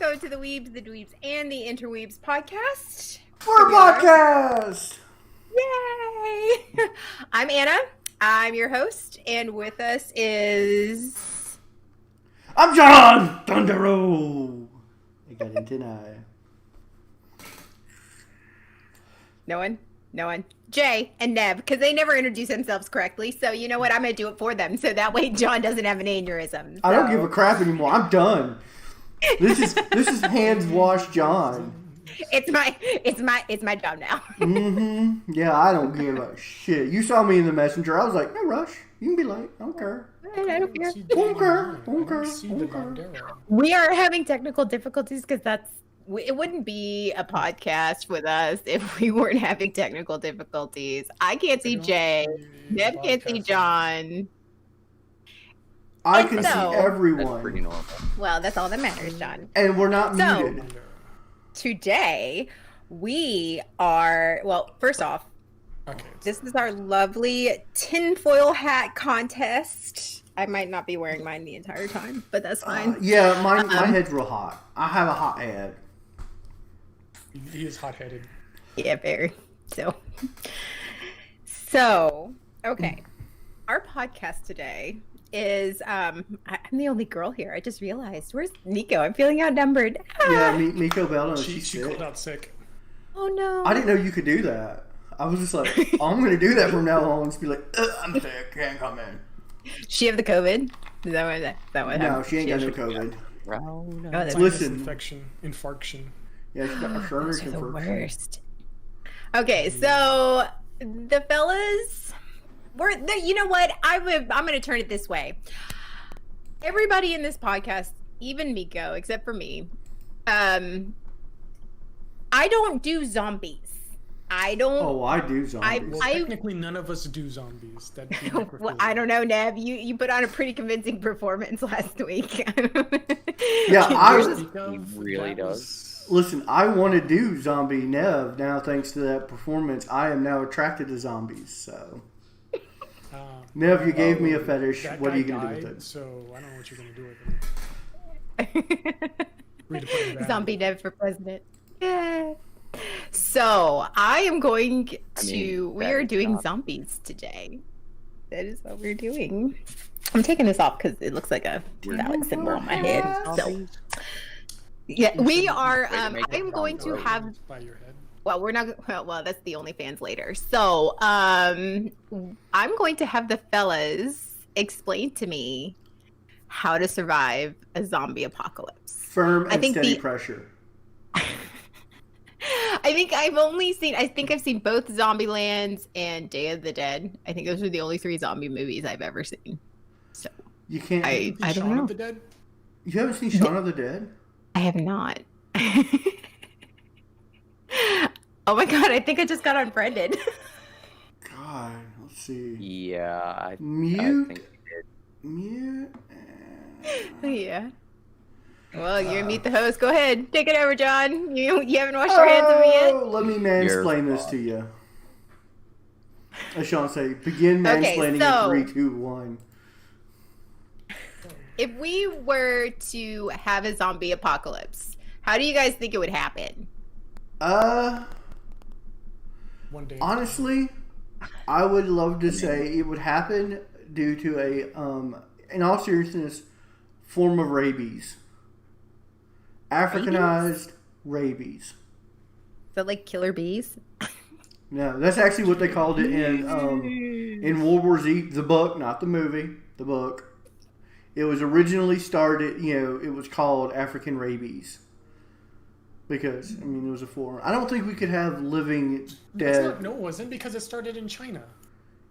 welcome to the Weebs, the Dweebs, and the Interweebs podcast. We're a podcast! Yay! I'm Anna. I'm your host, and with us is... I'm John! Dondero! I got it tonight. No one. Jay and Neb, because they never introduce themselves correctly. So you know what? I'm going to do it for them. So that way John doesn't have an aneurysm. So. I don't give a crap anymore. I'm done. This is hands wash John. It's my job now. Mm-hmm. Yeah, I don't give a shit. You saw me in the messenger. I was like, no rush. You can be late. I don't care. I don't care. Don't care. We are having technical difficulties because it wouldn't be a podcast with us if we weren't having technical difficulties. I can't see Jay. Neb can't see John. I can see everyone. That's pretty normal. Well, that's all that matters, John. And we're not muted. Today, we are, well, first off, this is our lovely tinfoil hat contest. I might not be wearing mine the entire time, but that's fine. Yeah, my head's real hot. I have a hot head. He is hot-headed. Yeah, very. So, okay. Our podcast today is, I'm the only girl here. I just realized. Where's Nico? I'm feeling outnumbered. Yeah, Nico Bell, She called out sick. Oh, no. I didn't know you could do that. I was just like, I'm going to do that from now on. Just be like, I'm sick, can't come in. She have the COVID? Is that what No, she ain't got no COVID. Oh, no. Listen. Infarction. Yeah, she's got a Those are the worst. Okay, so the fellas, you know what? I'm going to turn it this way. Everybody in this podcast, even Miko, except for me, I don't do zombies. I don't. Oh, I do zombies. Technically, none of us do zombies. Well, I don't know, Neb. You put on a pretty convincing performance last week. Yeah, He really does. Listen, I want to do zombie Nev now. Thanks to that performance, I am now attracted to zombies. So, Nev, you gave me a fetish. What are you gonna do with it? So I don't know what you're gonna do with it. Zombie Neb for president. Yeah. So I am going to. We are doing zombies today. That is what we're doing. I'm taking this off because it looks like a phallic symbol on my head. So. Yeah, we are. I'm going to have. Well, we're not. Well, that's the OnlyFans later. So, I'm going to have the fellas explain to me how to survive a zombie apocalypse. Firm and steady pressure. I think I've seen both Zombielands and Day of the Dead. I think those are the only 3 zombie movies I've ever seen. So you can't. I don't Shaun know. of the Dead? You haven't seen Shaun of the Dead? I have not. Oh my god, I think I just got unfriended. God, let's see. Yeah, Mute. I think Mute. Yeah. Well, you're meet the host. Go ahead, take it over, John. You haven't washed your hands of me yet. Let me mansplain this to you. As Sean say, begin mansplaining in 3, 2, 1. If we were to have a zombie apocalypse, how do you guys think it would happen? One day. Honestly, I would love to say it would happen due to a, in all seriousness, form of rabies. Africanized rabies. Is that like killer bees? No, that's actually what they called it in World War Z. The book, not the movie. The book. It was originally started, it was called African rabies. Because, it was a form. I don't think we could have living dead. No, it wasn't, because it started in China.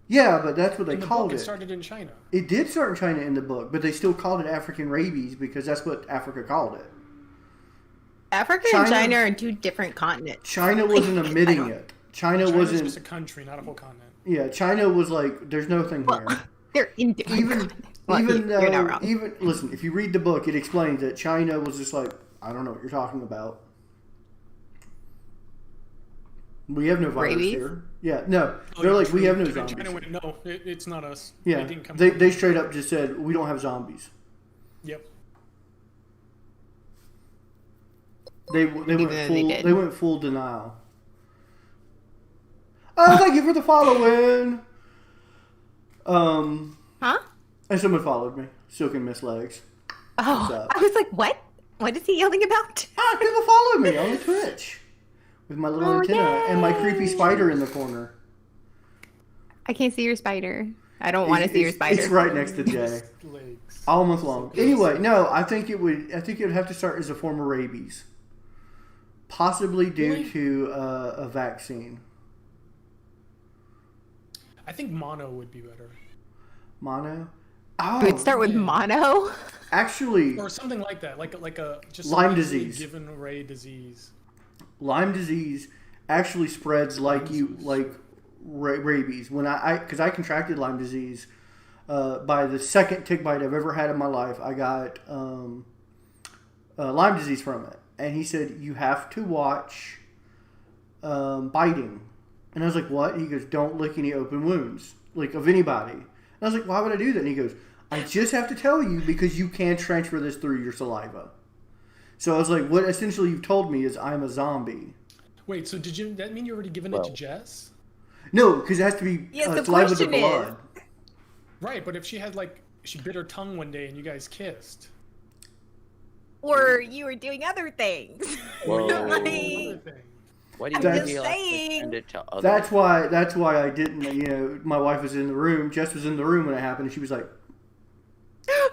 Yeah, but that's what they called it. It started in China. It did start in China in the book, but they still called it African rabies because that's what Africa called it. Africa and China are 2 different continents. China wasn't admitting it. China wasn't just a country, not a whole continent. Yeah, China was like, there's no thing here. They're in different continents. Well, even you're not wrong. Listen, if you read the book, it explains that China was just like, I don't know what you're talking about. We have no virus here. Yeah, no. They're like, we have no zombies. China went, no, it's not us. Yeah, they straight up just said, we don't have zombies. Yep. They though went they full. did. They went full denial. Oh, thank you for the following. Huh? And someone followed me. Silk and Miss Legs. Oh, What's up? I was like, what? What is he yelling about? Ah, people follow me on the Twitch with my little Oh, antenna and my creepy yay. spider in the corner. I can't see your spider. I don't want to see your spider. It's right next to Jay. Legs. All month long. Anyway, no, I think it would have to start as a form of rabies, possibly due Really? to a vaccine. I think mono would be better. Mono. Oh, It would start with yeah. mono. actually, Or something like that, like a just Lyme some easily disease. given array disease. Lyme disease actually spreads like rabies. When because I contracted Lyme disease by the second tick bite I've ever had in my life, I got Lyme disease from it. And he said, you have to watch biting. And I was like, what? He goes, don't lick any open wounds, like of anybody. And I was like, why would I do that? And he goes, I just have to tell you because you can transfer this through your saliva. So I was like, what essentially you've told me is I'm a zombie. Wait, so that mean you're already giving it to Jess? No, because it has to be Yes, the saliva to question is- blood. Right, but if she had she bit her tongue one day and you guys kissed. Or you were doing other things. Whoa. Another Like, thing. Why do you That's- feel like to saying. send it to others? That's why I didn't. You know, my wife was in the room. Jess was in the room when it happened, and she was like,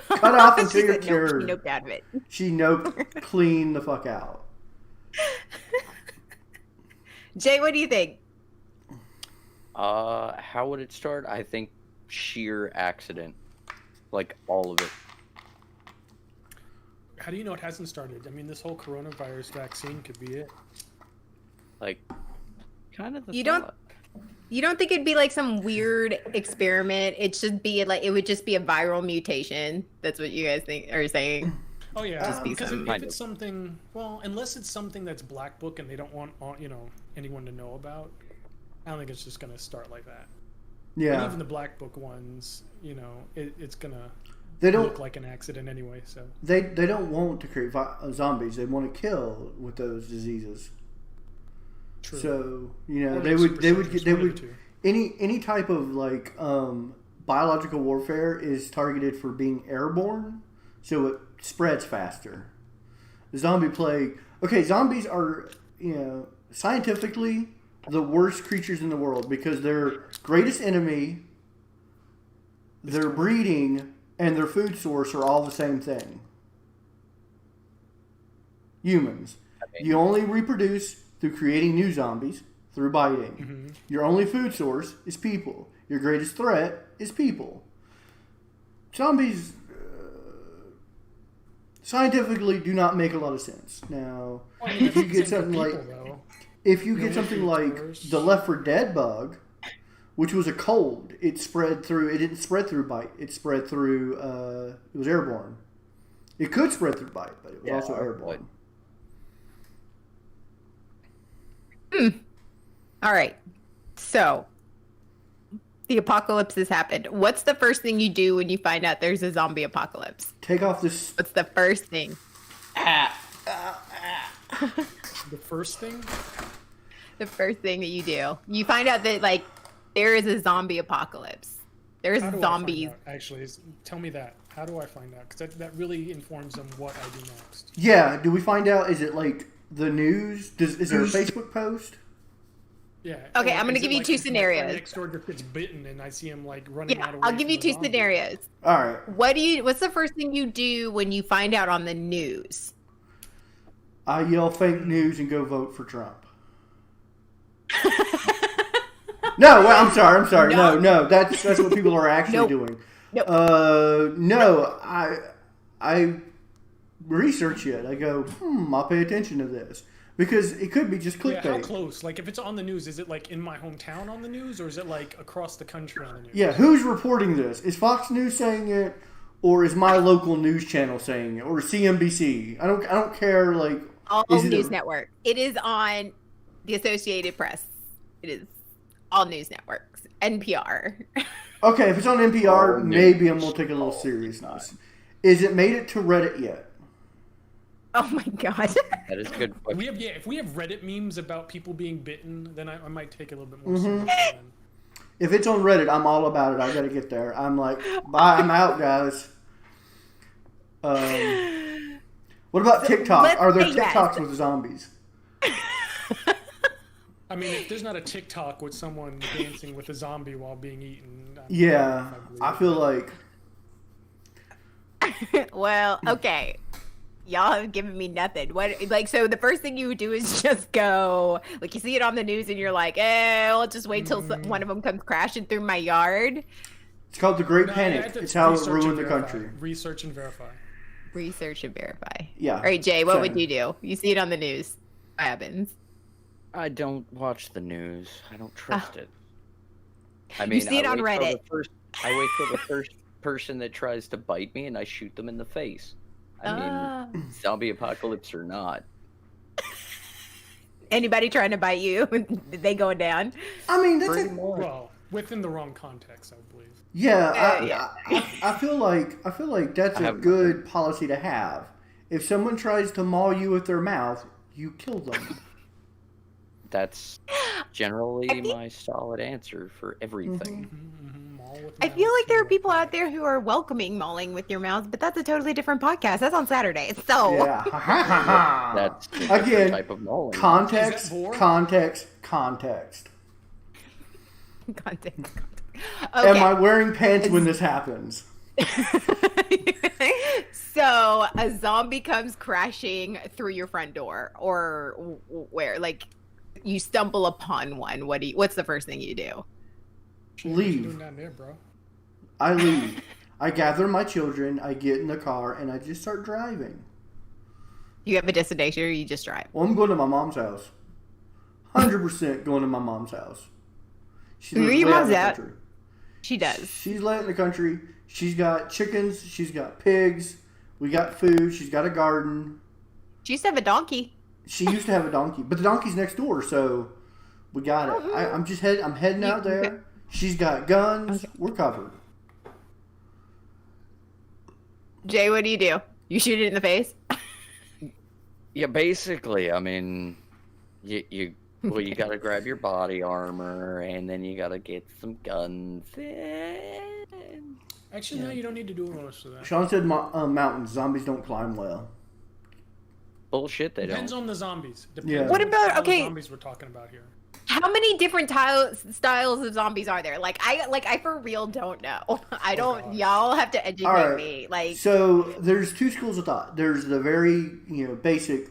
"Cut off until She you're said, nope, cured." she noped out of it. She noped clean the fuck out. Jay, what do you think? How would it start? I think sheer accident, like all of it. How do you know it hasn't started? I mean, this whole coronavirus vaccine could be it. Like, kind of the You don't- thought. You don't think it'd be like some weird experiment? It should be like it would just be a viral mutation. That's what you guys think are saying. Oh yeah, Just be because some if kind it's something, well, unless it's something that's black book and they don't want anyone to know about, I don't think it's just gonna start like that. And Yeah, even the black book ones, it's gonna they don't. look like an accident anyway. So They don't want to create zombies. They want to kill with those diseases. true. So Or they like would super soldiers, one of the would two. any type of like biological warfare is targeted for being airborne, so it spreads faster. The zombie plague. Okay, zombies are scientifically the worst creatures in the world because their greatest enemy, their breeding, and their food source are all the same thing. Humans. You only reproduce through creating new zombies, through biting. Mm-hmm. Your only food source is people. Your greatest threat is people. Zombies scientifically do not make a lot of sense. Now, Well, I mean, if you it's get the something like people, though. if you No get something food like source. the Left 4 Dead bug, which was a cold, it spread through. It didn't spread through bite. It spread through. It was airborne. It could spread through bite, but it was also airborne. All right. So the apocalypse has happened. What's the first thing you do when you find out there's a zombie apocalypse? Take off this. What's the first thing? The first thing. The first thing that you do. You find out that like there is a zombie apocalypse. There's How do zombies. I find out, actually, tell me that. How do I find out? Because that really informs on what I do next. Yeah. Do we find out? Is it like the news? Is there a Facebook post? Yeah. Okay, or I'm gonna is give it you like two if my friend scenarios. Next door just gets bitten, and I see him like running Yeah, out of. I'll give you two scenarios. All right. What's the first thing you do when you find out on the news? I yell fake news and go vote for Trump. No, well, I'm sorry. No, that's what people are actually Nope. doing. Nope. No, I research it. I go, I'll pay attention to this because it could be just Yeah, how clickbait. close? Like, if it's on the news, is it like in my hometown on the news, or is it like across the country on the news? Yeah, who's reporting this? Is Fox News saying it, or is my local news channel saying it, or CNBC? I don't care. Like, All is it news a- network. It is on the Associated Press. It is all news networks. NPR. Okay, if it's on NPR, Oh, maybe I'm news. gonna take a little Oh, seriousness. Is it made it to Reddit yet? Oh my god. That is a good question. If we have Reddit memes about people being bitten, then I might take it a little bit more Mm-hmm. seriously. If it's on Reddit, I'm all about it. I gotta get there. I'm like, bye, I'm out, guys. What about TikTok? Are there TikToks with zombies? I mean, if there's not a TikTok with someone dancing with a zombie while being eaten. Yeah, I feel like. Well, okay. Y'all have given me nothing. So the first thing you would do is just go, like, you see it on the news and you're like, I'll just wait till one of them comes crashing through my yard. It's called the Great Panic. It's how it ruined the country. Research and verify. Research and verify. Yeah. All right, Jay, what would you do? You see it on the news. What happens? I don't watch the news. I don't trust it. I mean, you see it on Reddit. I wait for the first person that tries to bite me and I shoot them in the face. I mean, zombie apocalypse or not. Anybody trying to bite you? They going down? I mean, that's well, within the wrong context, I believe. Yeah, I feel like that's a good policy to have. If someone tries to maul you with their mouth, you kill them. That's generally my solid answer for everything. I feel like there are people out there who are welcoming mauling with your mouth, but that's a totally different podcast. That's on Saturday. So yeah, that's again type of mauling. Context. Okay. Am I wearing pants when this happens? So a zombie comes crashing through your front door, or where? Like, you stumble upon one. What's the first thing you do? Leave. Down there, bro. I leave. I gather my children. I get in the car and I just start driving. You have a destination, or you just drive? Well, I'm going to my mom's house. 100% going to my mom's house. She lives your way out mom's in the out? country. She does. She's late in the country. She's got chickens. She's got pigs. We got food. She's got a garden. She used to have a donkey. She used to have a donkey, but the donkey's next door, so we got it. I'm heading out there. Okay. She's got guns. Okay. We're covered. Jay, what do? You shoot it in the face? Yeah, basically. I mean, you gotta grab your body armor, and then you gotta get some guns. Actually, no, you don't need to do most of that. Sean said mountains. Zombies don't climb well. Bullshit, they Depends don't. on the zombies. Yeah. What about zombies we're talking about here? How many different styles of zombies are there? I for real don't know. I don't. Y'all have to educate me. Like, so there's two schools of thought. There's the very basic.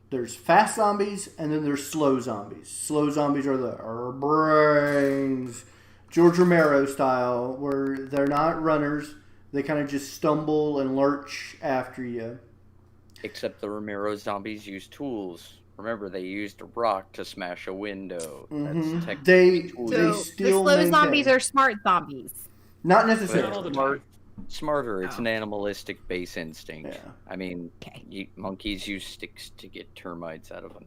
There's fast zombies and then there's slow zombies. Slow zombies are our brains, George Romero style, where they're not runners. They kind of just stumble and lurch after you. Except the Romero zombies use tools. Remember, they used a rock to smash a window. Mm-hmm. That's they the still slow zombies are smart zombies. Not necessarily. Smarter. It's an animalistic base instinct. Yeah. I mean, monkeys use sticks to get termites out of a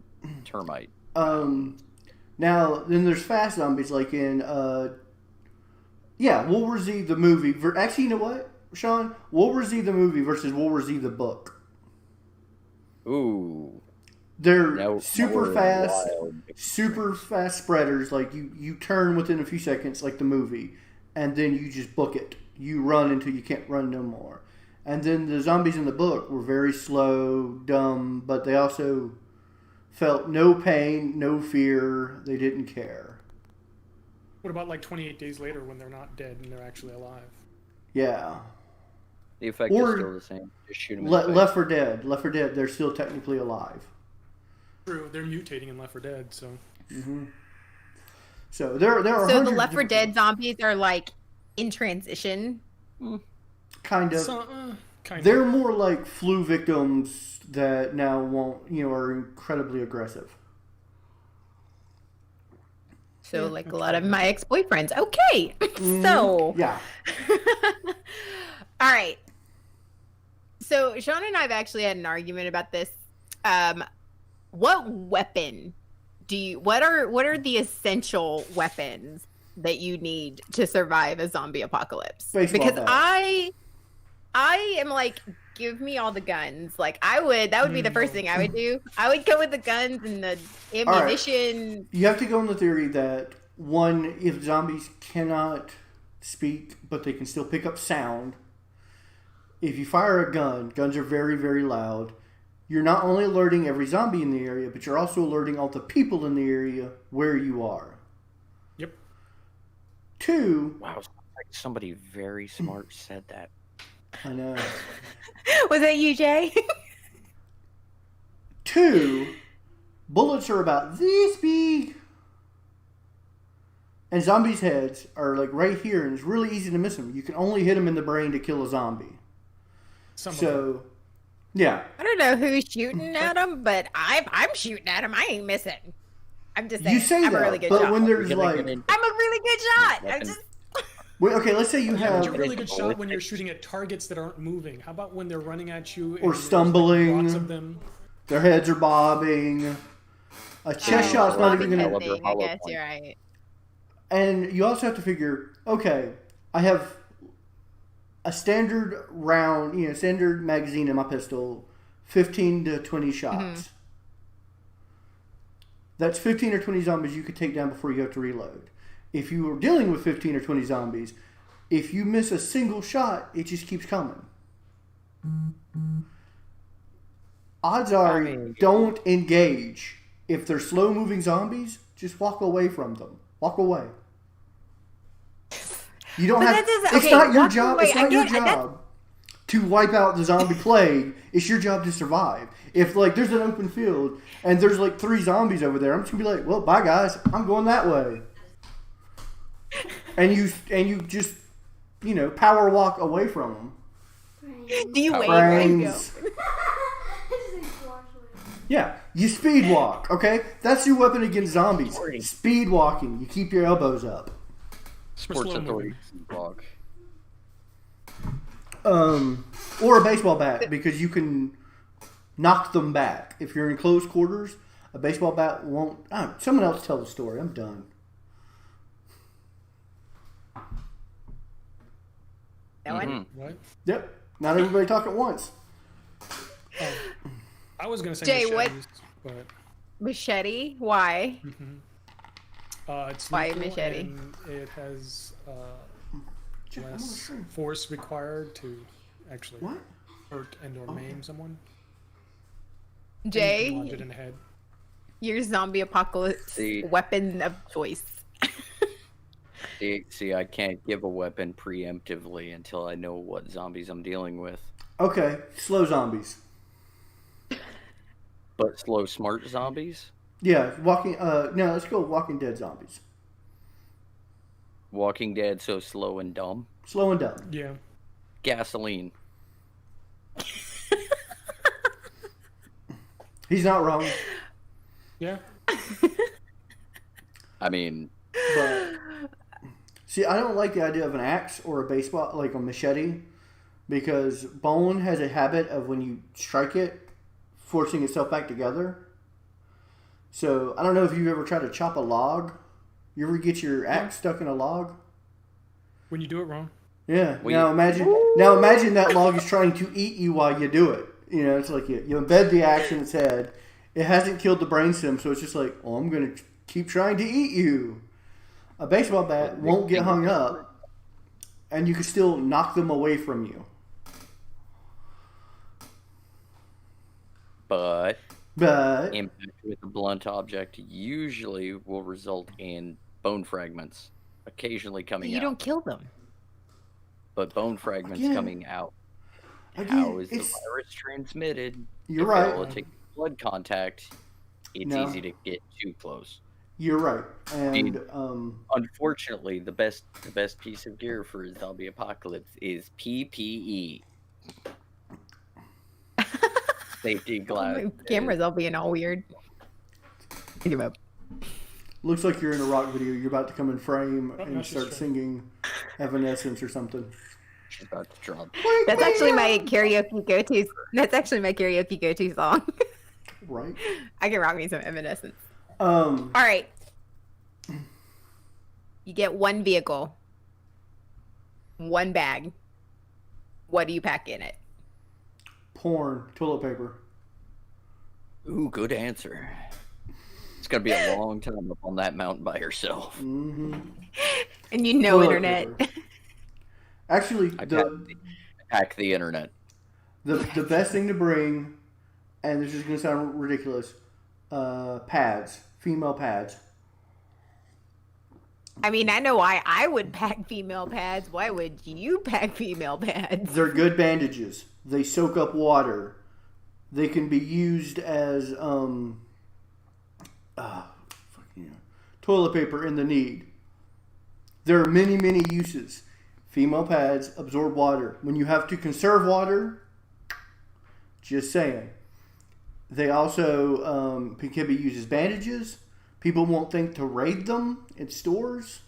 termite. Now, then there's fast zombies, like in World War Z the movie. Actually, you know what, Sean? World War Z the movie versus World War Z the book. Ooh. They're super fast spreaders. Like you turn within a few seconds, like the movie, and then you just book it. You run until you can't run no more. And then the zombies in the book were very slow, dumb, but they also felt no pain, no fear. They didn't care. What about like 28 days later when they're not dead and they're actually alive? Yeah. The effect is still the same. Just shoot them in the face. Left 4 Dead. Left 4 Dead, they're still technically alive. True, they're mutating in Left 4 Dead, so. Mm-hmm. So there are. So the Left 4 Dead zombies are like in transition. Kind of. Kind They're of. more like flu victims that now are incredibly aggressive. So like a lot of my ex-boyfriends. Okay. So. Yeah. All right. So Sean and I have actually had an argument about this. What weapon what are the essential weapons that you need to survive a zombie apocalypse? Baseball because bat. I am like give me all the guns. Like that would be the first thing I would do. I would go with the guns and the ammunition. Right. You have to go on the theory that one, if zombies cannot speak, but they can still pick up sound. If you fire a gun, guns are very, very loud. You're not only alerting every zombie in the area, but you're also alerting all the people in the area where you are. Yep. 2. Wow, somebody very smart said that. I know. Was that you, Jay? 2, bullets are about this big. And zombies' heads are like right here, and it's really easy to miss them. You can only hit them in the brain to kill a zombie. Yeah. I don't know who's shooting at him, but I'm shooting at him. I ain't missing. I'm just saying. You say I'm that, a really good but shot. when there's like... I'm a really good shot. I'm just... Well, okay, let's say you have... You're a really good shot when you're shooting at targets that aren't moving. How about when they're running at you? Or stumbling. Lots of them. Their heads are bobbing. A chest shot's not even going to... I guess you're right. And you also have to figure, okay, I have a standard round, standard magazine in my pistol, 15 to 20 shots. Mm-hmm. That's 15 or 20 zombies you could take down before you have to reload. If you are dealing with 15 or 20 zombies, if you miss a single shot, it just keeps coming. Odds are, don't engage. If they're slow-moving zombies, just walk away from them. Walk away. You don't have. It's not your job. It's not your job to wipe out the zombie plague. It's your job to survive. If like there's an open field and there's like 3 zombies over there, I'm just gonna be like, well, bye guys, I'm going that way. And you just power walk away from them. Do you wait where you go? Yeah, you speed walk, okay? That's your weapon against zombies. Speed walking. You keep your elbows up. Sports Authority walk. Or a baseball bat, because you can knock them back. If you're in close quarters, a baseball bat won't... someone else tell the story. I'm done. What? Yep. Not everybody talk at once. I was gonna say Jay, machetes, what? But... Machete? Why? It's why lethal machete? and it has less force required to actually hurt and or maim someone. Jay, lodge it in the head. Your zombie apocalypse weapon of choice. See, I can't give a weapon preemptively until I know what zombies I'm dealing with. Okay, slow zombies. But slow, smart zombies? Yeah, let's go Walking Dead zombies. Walking Dead, so slow and dumb? Slow and dumb. Yeah. Gasoline. He's not wrong. Yeah. I mean... But, see, I don't like the idea of an axe or a baseball, like a machete, because bone has a habit of when you strike it, forcing itself back together. So I don't know if you've ever tried to chop a log. You ever get your axe stuck in a log? When you do it wrong. Yeah. Now imagine that log is trying to eat you while you do it. It's like you embed the axe in its head. It hasn't killed the brainstem, so it's just like, oh, I'm going to keep trying to eat you. A baseball bat won't get hung up, and you can still knock them away from you. But impact with a blunt object usually will result in bone fragments, occasionally coming out. You don't kill them. But bone fragments coming out. How is the virus transmitted? You're right. If take blood contact, it's easy to get too close. You're right. And unfortunately, the best piece of gear for a zombie apocalypse is PPE. Safety glasses. Cameras all being all weird. Give up. Looks like you're in a rock video. You're about to come in frame and start singing Evanescence or something. She's about to drop. That's actually my karaoke go-to. That's actually my karaoke go-to song. Right. I can rock me some Evanescence. All right. You get one vehicle, one bag. What do you pack in it? porn, toilet paper. Ooh, good answer. It's gonna be a long time up on that mountain by yourself. Mm-hmm. And you know Toilet internet. paper. Actually, I pack the internet. the best thing to bring, and this is going to sound ridiculous, pads, female pads. I mean, I know why I would pack female pads. Why would you pack female pads? They're good bandages. They soak up water. They can be used as toilet paper in the need. There are many, many uses. Female pads absorb water. When you have to conserve water, just saying. They also can be used as bandages. People won't think to raid them in stores.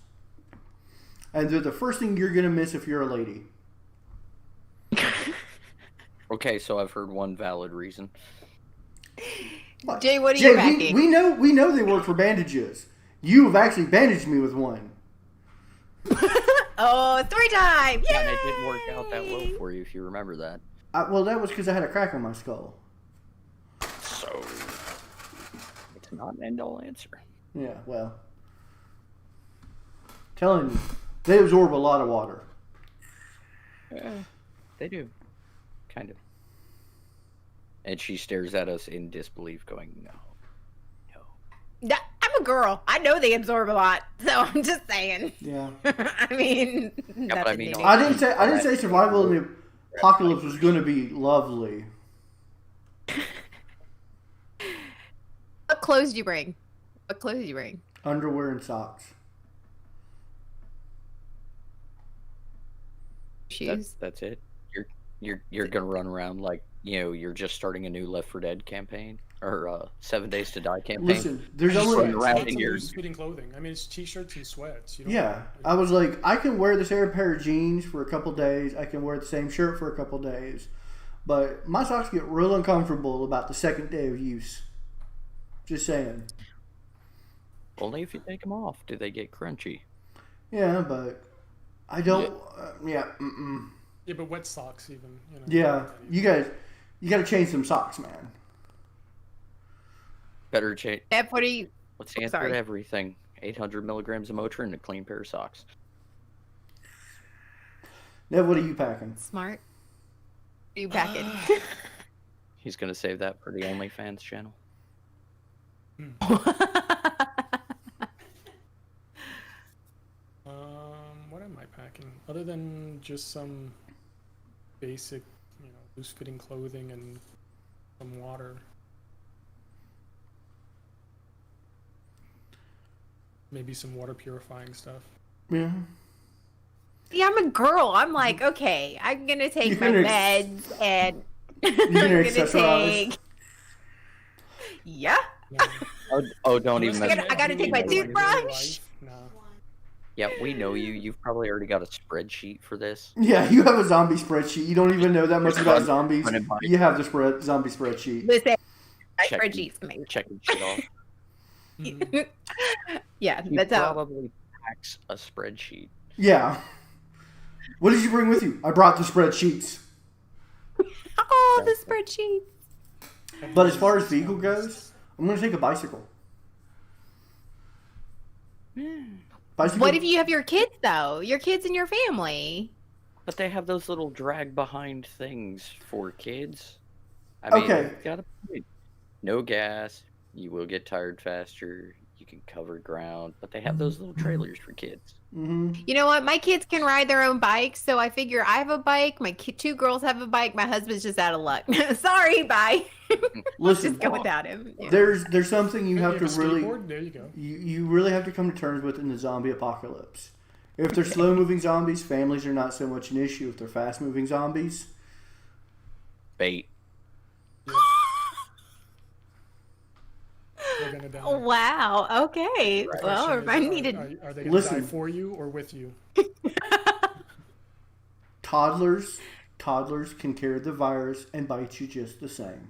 And they're the first thing you're going to miss if you're a lady. Okay, so I've heard one valid reason. Jay, what are you packing? We know they work for bandages. You have actually bandaged me with one. Oh, story time! Yay! Yeah, and it didn't work out that well for you, if you remember that. Well, that was because I had a crack on my skull. So, it's not an end-all answer. Yeah, well. Telling you, they absorb a lot of water. They do. Kind of. And she stares at us in disbelief, going, no. I'm a girl. I know they absorb a lot, so I'm just saying. Yeah. I mean, Yeah, but I mean, I didn't say survival in the apocalypse was going to be lovely. What clothes do you bring? Underwear and socks. Shoes. That's it. You're gonna run around like you're just starting a new Left 4 Dead campaign or 7 Days to Die campaign. Listen, there's Just only running around Lots in of your loose-fitting clothing. I mean, it's t-shirts and sweats. You don't yeah. I was like, I can wear the same pair of jeans for a couple days. I can wear the same shirt for a couple days, but my socks get real uncomfortable about the second day of use. Just saying. only if you take them off do they get crunchy. Yeah, but I don't. Yeah. Yeah, but wet socks even. Yeah, you got to change some socks, man. Better change. Deb, what are you? What's the answer to everything? 800 milligrams of Motrin and a clean pair of socks. Nev, what are you packing? Smart. What are you packing? He's gonna save that for the OnlyFans channel. What am I packing? Other than just some basic, loose-fitting clothing and some water. Maybe some water purifying stuff. Yeah. Yeah, I'm a girl. I'm like, okay, I'm gonna take my meds and You're I'm gonna gonna accessorize. take. Yeah. Oh, don't even. I gotta take my toothbrush. No. Yeah, we know you. You've probably already got a spreadsheet for this. Yeah, you have a zombie spreadsheet. You don't even know that much about zombies. You have the zombie spreadsheet. Listen, my Checking- spreadsheet's amazing. Checking shit off. Yeah, He that's how. probably packs a spreadsheet. Yeah. What did you bring with you? I brought the spreadsheets. Oh, the spreadsheet. But as far as vehicle goes, I'm going to take a bicycle. Bicycle. What if you have your kids though? Your kids and your family. But they have those little drag behind things for kids. I mean, Okay. got a point. No gas. You will get tired faster. You can cover ground. But they have those little trailers for kids. Mm-hmm. You know what? My kids can ride their own bikes, so I figure I have a bike. My two girls have a bike. My husband's just out of luck. Sorry, bye. Listen, Just go without him. Yeah. there's something you have to a really skateboard? There you go. you really have to come to terms with in the zombie apocalypse. If they're slow moving zombies, families are not so much an issue. If they're fast moving zombies, Bait. They're gonna die. Oh, wow. Okay. Right. Well, Question is, remind me to. Are they gonna Listen. die for you or with you? toddlers can carry the virus and bite you just the same.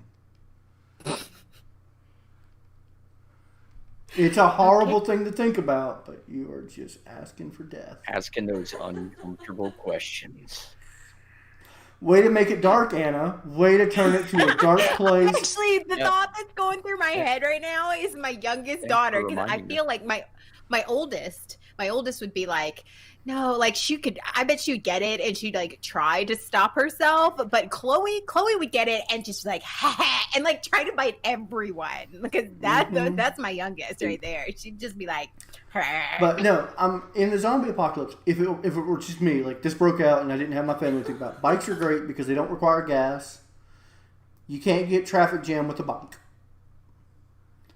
It's a horrible thing to think about, but you are just asking for death. Asking those uncomfortable questions. Way to make it dark, Anna. Way to turn it to a dark place. Actually, the thought that's going through my head right now is my youngest daughter, because I feel like my oldest would be like, no, like I bet she would get it and she'd like try to stop herself, but Chloe would get it and just like and like try to bite everyone, because that's my youngest right there. She'd just be like, but no, I'm in the zombie apocalypse. If it were just me, like this broke out and I didn't have my family to think about, bikes are great because they don't require gas. You can't get traffic jam with a bike.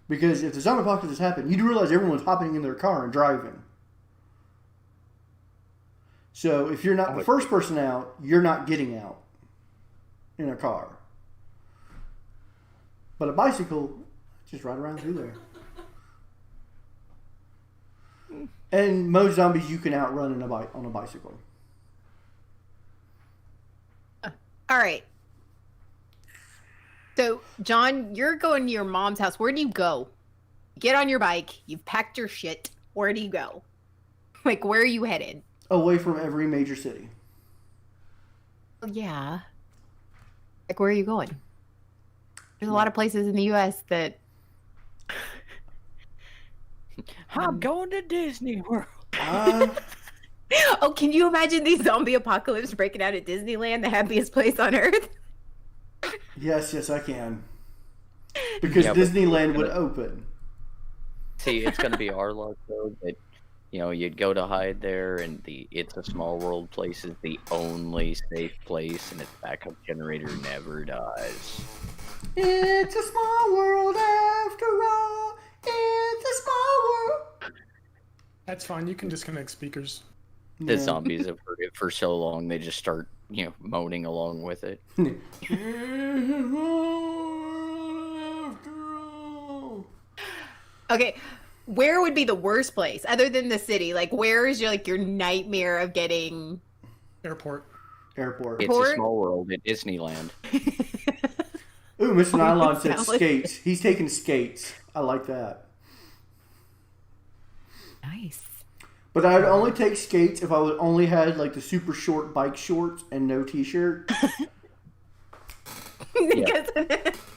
Because if the zombie apocalypse happened, you'd realize everyone's hopping in their car and driving. So if you're not the first person out, you're not getting out in a car. But a bicycle, just ride around through there. And most zombies you can outrun on a bicycle. all right. So, John, you're going to your mom's house. Where do you go? Get on your bike. You've packed your shit. Where do you go? Like, where are you headed? Away from every major city. Yeah. Like, where are you going? There's a lot of places in the U.S. that... I'm going to Disney World. Oh, can you imagine the zombie apocalypse breaking out at Disneyland, the happiest place on earth? Yes, I can. Because Disneyland would open. See, it's going to be our luck, though, that, you'd go to hide there, and the It's a Small World place is the only safe place, and its backup generator never dies. It's a small world after all. It's a small world. That's fine. You can disconnect speakers. The zombies have heard it for so long, they just start, moaning along with it. Okay, where would be the worst place other than the city? Like, where is your nightmare of getting? Airport. Airport. It's a Small World at Disneyland. Ooh, Mr. Nylon said skates. He's taking skates. I like that. Nice. But I'd only take skates if I would only had like the super short bike shorts and no t-shirt.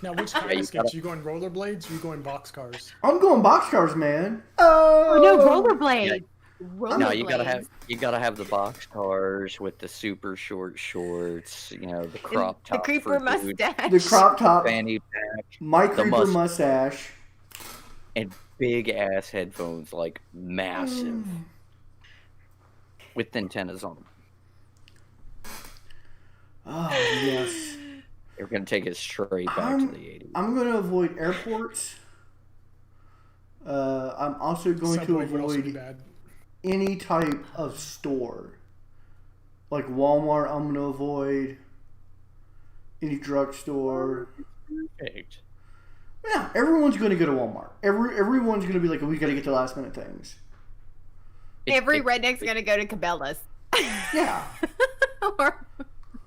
Now, which kind of skates? You going rollerblades or you going boxcars? I'm going boxcars, man. Oh no, rollerblades. Yeah. No, you gotta have the boxcars with the super short shorts. The crop top, the creeper mustache, the crop top, fanny pack, my creeper mustache, and big ass headphones, like massive, with antennas on them. Oh yes. You're going to take it straight back to the 80s. I'm going to avoid airports. I'm also going to avoid any type of store. Like Walmart, I'm going to avoid any drugstore. Perfect. Yeah, everyone's going to go to Walmart. Everyone's going to be like, we got to get the last minute things. Every redneck's going to go to Cabela's. Yeah.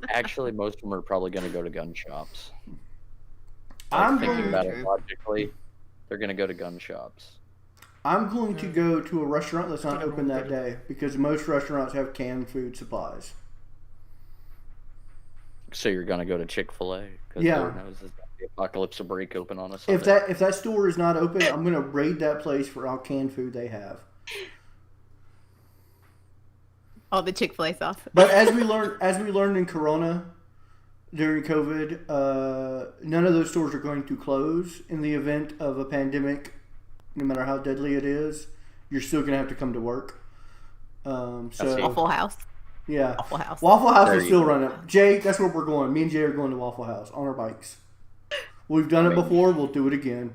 Actually, most of them are probably going to go to gun shops. I'm thinking about it logically. They're going to go to gun shops. I'm going to go to a restaurant that's not open that day because most restaurants have canned food supplies. So you're going to go to Chick-fil-A? Yeah. Lord knows the apocalypse will break open on a Sunday. If that store is not open, I'm going to raid that place for all canned food they have. All the Chick-fil-A sauce. But as we learned in Corona during COVID, none of those stores are going to close in the event of a pandemic. No matter how deadly it is, you're still going to have to come to work. Waffle House. Yeah. Waffle House. Waffle House is still running. Jay, that's where we're going. Me and Jay are going to Waffle House on our bikes. We've done it before. We'll do it again.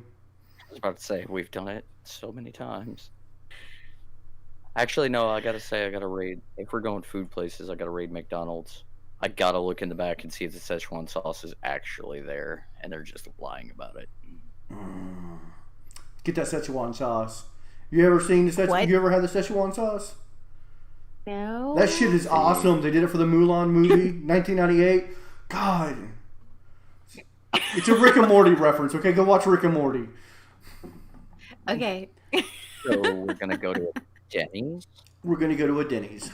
I was about to say, we've done it so many times. Actually, no, I gotta say, I gotta raid. If we're going food places, I gotta raid McDonald's. I gotta look in the back and see if the Szechuan sauce is actually there, and they're just lying about it. Get that Szechuan sauce. You ever seen the Szechuan? You ever had the Szechuan sauce? No. That shit is awesome. They did it for the Mulan movie, 1998. God. It's a Rick and Morty reference, okay? Go watch Rick and Morty. Okay. So we're gonna go to Denny's? We're going to go to a Denny's.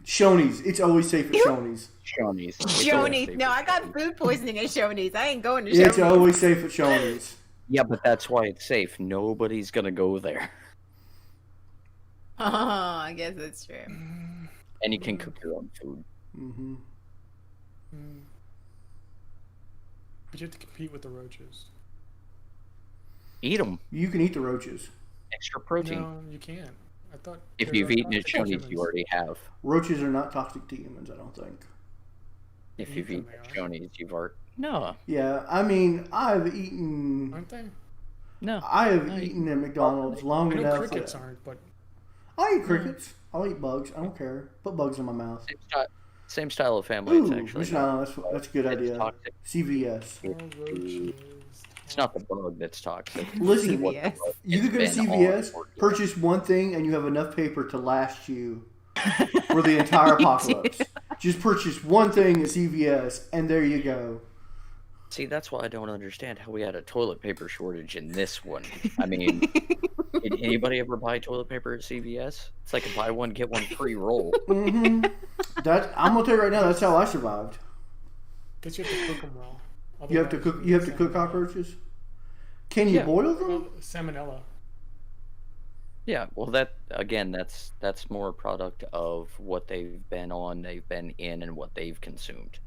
Shoney's. It's always safe at Shoney's. Shoney's. Shoney's. No, I got food poisoning at Shoney's. I ain't going to Shoney's. It's always safe at Shoney's. Yeah, but that's why it's safe. Nobody's gonna go there. Oh, I guess that's true. And you can cook your own food. Mm-hmm. But you have to compete with the roaches. Eat them. You can eat the roaches. Extra protein. No, you can't. I thought If they you've were eaten at toxic to Shoney's, humans. you already have. Roaches are not toxic to humans, I don't think. If Eat you've them, eaten at they are. Shoney's, you've already... No. Yeah, I mean, I've eaten... Aren't they? No. I have No, eaten at McDonald's long I know enough crickets that... aren't, but I'll eat crickets. I'll eat bugs. I don't care. Put bugs in my mouth. Same style of family. It's Ooh, actually that's a good it's idea. toxic. CVS. roaches. It's not the bug that's toxic. Listen, CVS. you could go to It's been CVS, on. purchase one thing, and you have enough paper to last you for the entire apocalypse. Just purchase one thing at CVS, and there you go. See, that's why I don't understand how we had a toilet paper shortage in this one. I mean, did anybody ever buy toilet paper at CVS? It's like a buy one, get one free roll. Mm-hmm. I'm gonna tell you right now, that's how I survived. Guess you have to cook them well. You have to cook. You have to cook cockroaches. Can you boil them? Well, salmonella. Yeah, well, that's more a product of what they've been on, they've been in, and what they've consumed.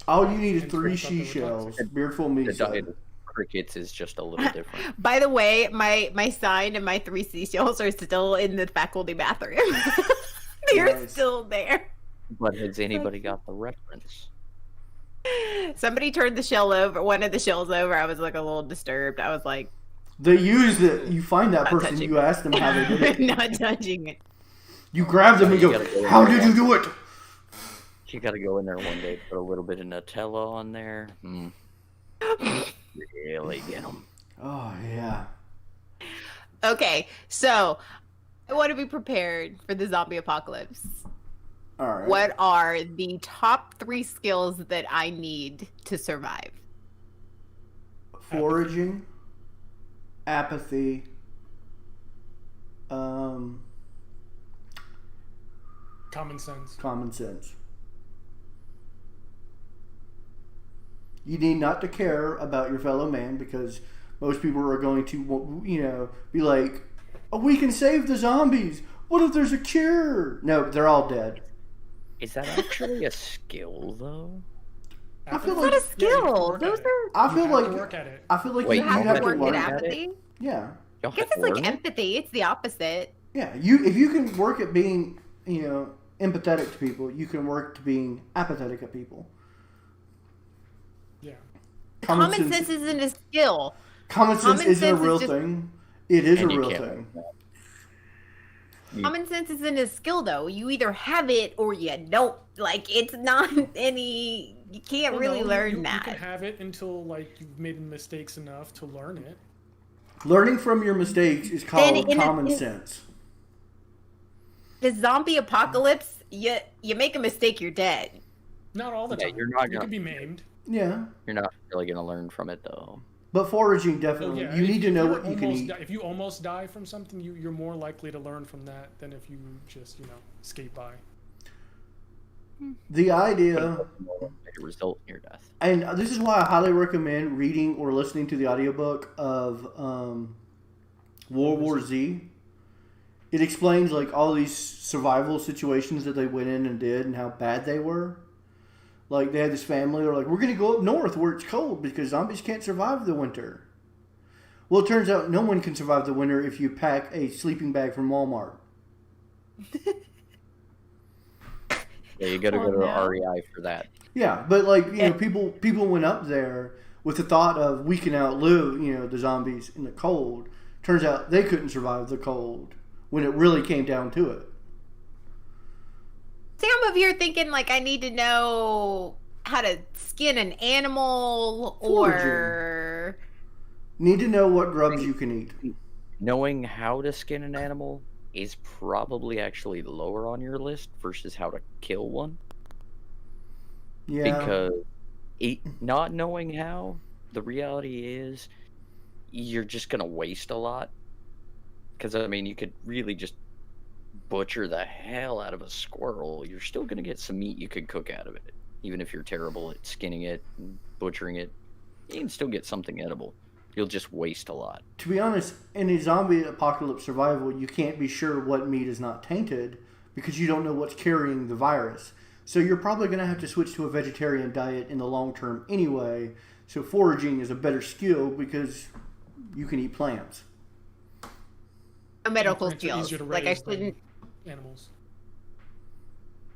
All you need is And 3 stuff that were seashells, toxic. beardful The meat. diet of crickets is just a little different. By the way, my sign and my 3 seashells are still in the faculty bathroom. They're Nice. still there. But has anybody got the reference? Somebody turned the shell over, one of the shells over. I was like a little disturbed. I was like, They use it. You find that Not person. touching You ask them how they did it. not touching it. You grab them and You go, gotta go "How in did there. you do it?" You gotta go in there one day, put a little bit of Nutella on there. Really get them. Oh yeah. Okay, so I want to be prepared for the zombie apocalypse. All right. What are the top 3 skills that I need to survive? Foraging, apathy, Common sense. common sense. You need not to care about your fellow man because most people are going to, be like, "Oh, we can save the zombies. What if there's a cure?" No, they're all dead. Is that actually a skill, though? I feel It's like not a skill. Those are. I feel You have like to work at it. I feel like Wait, You you have have to work learn at at it? apathy. Yeah, I Y'all guess have it's to like learn it? empathy. It's the opposite. yeah. If you can work at being empathetic to people, you can work to being apathetic at people. Yeah. Common sense isn't a skill. Common sense common isn't a sense is real just- thing. It is And a you real can't thing. learn that. Common sense isn't a skill, though. You either have it or you don't. Like, it's not any. You can't Well, really no, learn you that. can have it until like you've made mistakes enough to learn it. Learning from your mistakes is called in a- common sense. The zombie apocalypse, you make a mistake, you're dead. Not all the Yeah, time. you're not You gonna- could be maimed. Yeah, You're not really gonna learn from it, though. but foraging So, definitely. yeah, You if need to know what you can almost eat. If you almost die from something, you're more likely to learn from that than if you just skate by. The idea, It result in your death. and this is why I highly recommend reading or listening to the audiobook of World War Z. It explains like all these survival situations that they went in and did and how bad they were. Like they had this family, they're like, "We're gonna go up north where it's cold because zombies can't survive the winter." Well, it turns out no one can survive the winter if you pack a sleeping bag from Walmart. Yeah, you gotta Oh, go to no. REI for that. Yeah, but like people went up there with the thought of we can outlive the zombies in the cold. Turns out they couldn't survive the cold when it really came down to it. See, I'm over here thinking, like, I need to know how to skin an animal or. Need to know what grubs you can eat. Knowing how to skin an animal is probably actually lower on your list versus how to kill one. Yeah, Because not knowing how, the reality is you're just gonna waste a lot. Because, I mean, you could really just butcher the hell out of a squirrel. You're still going to get some meat you could cook out of it. Even if you're terrible at skinning it and butchering it, you can still get something edible. You'll just waste a lot. To be honest, in a zombie apocalypse survival, you can't be sure what meat is not tainted because you don't know what's carrying the virus. So you're probably going to have to switch to a vegetarian diet in the long term anyway. So foraging is a better skill because you can eat plants. No medical Plants are skills. easier to Like I raise than shouldn't. Animals.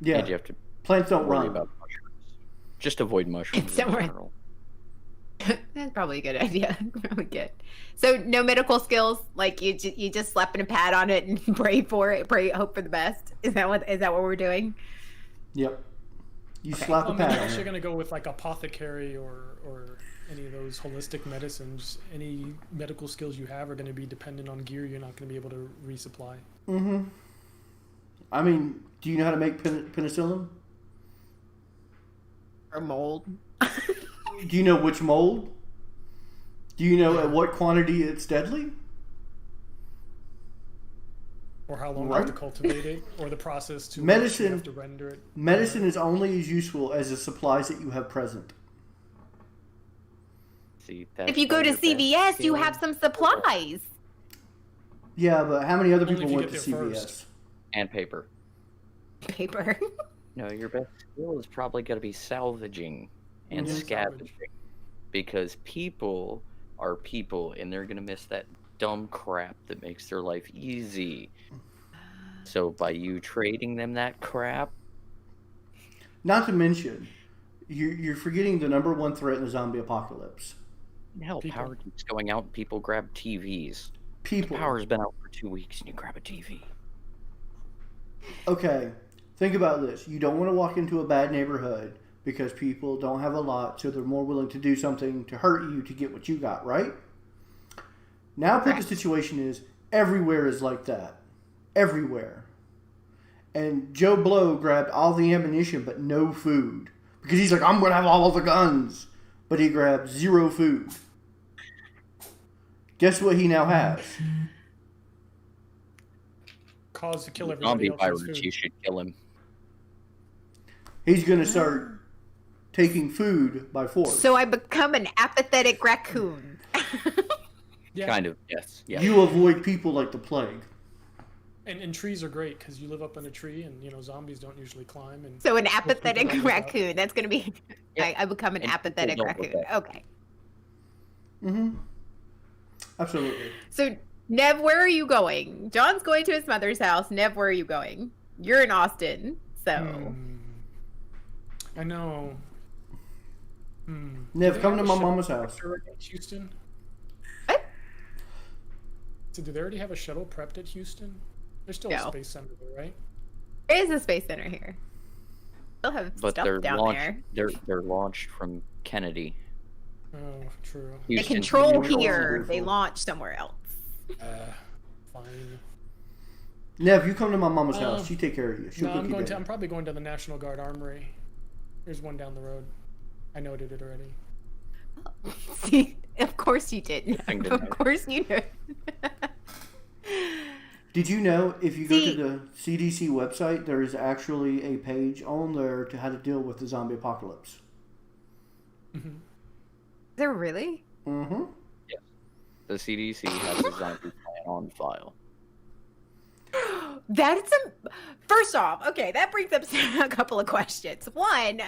Yeah, And you have to plants don't worry run. about mushrooms. Just avoid mushrooms in Don't worry. general. That's probably a good idea. Probably good. So no medical skills. Like you just slapping a pad on it and pray for it. Hope for the best. Is that what we're doing? Yep. You Okay. slap a I'm pad on actually it. going to go with like apothecary or any of those holistic medicines. Any medical skills you have are going to be dependent on gear you're not going to be able to resupply. Mm-hmm. I mean, do you know how to make penicillin? Or mold? Do you know which mold? Do you know at what quantity it's deadly? Or how long Right. you have to cultivate it, or the process to Medicine- you have to render it. Medicine is only as useful as the supplies that you have present. See, that's If you go why to your best CVS, you skill- have some supplies. Yeah, but how many other Only people if you went to get CVS? there first. And paper. Paper. No, your best skill is probably going to be salvaging and Mhm. scavenging. Because people are people, and they're going to miss that dumb crap that makes their life easy. So by you trading them that crap, Not to mention, you're forgetting the number one threat in the zombie apocalypse. hell, People. power keeps going out and people grab TVs. People. Power's been out for 2 weeks and you grab a TV. Okay, think about this. You don't want to walk into a bad neighborhood because people don't have a lot, so they're more willing to do something to hurt you to get what you got, right? Now put the situation is everywhere is like that. Everywhere. And Joe Blow grabbed all the ammunition but no food. Because he's like, I'm going to have all of the guns. But he grabbed 0 food. Guess what he now has? Cause to kill everybody Zombie else's virus, food. you should kill him. He's going to start taking food by force. So I become an apathetic raccoon. Yeah. Kind of, yes. Yeah. You avoid people like the plague. And trees are great because you live up in a tree, and zombies don't usually climb. And So an most people apathetic don't live up. raccoon. That's gonna be. Yeah. I become an And apathetic people don't raccoon. look at- Okay. Mm-hmm. Absolutely. So Nev, where are you going? John's going to his mother's house. Nev, where are you going? You're in Austin, so. I know. Nev, Do they come have to a my shuttle mama's house. prepped at Houston? What? So do they already have a shuttle prepped at Houston? There's still No. a space center there, right? There is a space center here. They'll have But stuff they're down launched. there. They're launched from Kennedy. Oh, true. They Houston. control Control here. is They beautiful. launch somewhere else. Fine. Nev, you come to my mama's Uh, house. She take care of you. She'll No, cook I'm you going dinner. to. I'm probably going to the National Guard Armory. There's one down the road. I noted it already. See, of course you did. I didn't Of know. course you did. Did you know if you go See- to the CDC website, there is actually a page on there to how to deal with the zombie apocalypse? Is there really? Mm-hmm. The CDC has a zombie plan on file. That's a. First off, okay, that brings up a couple of questions. One,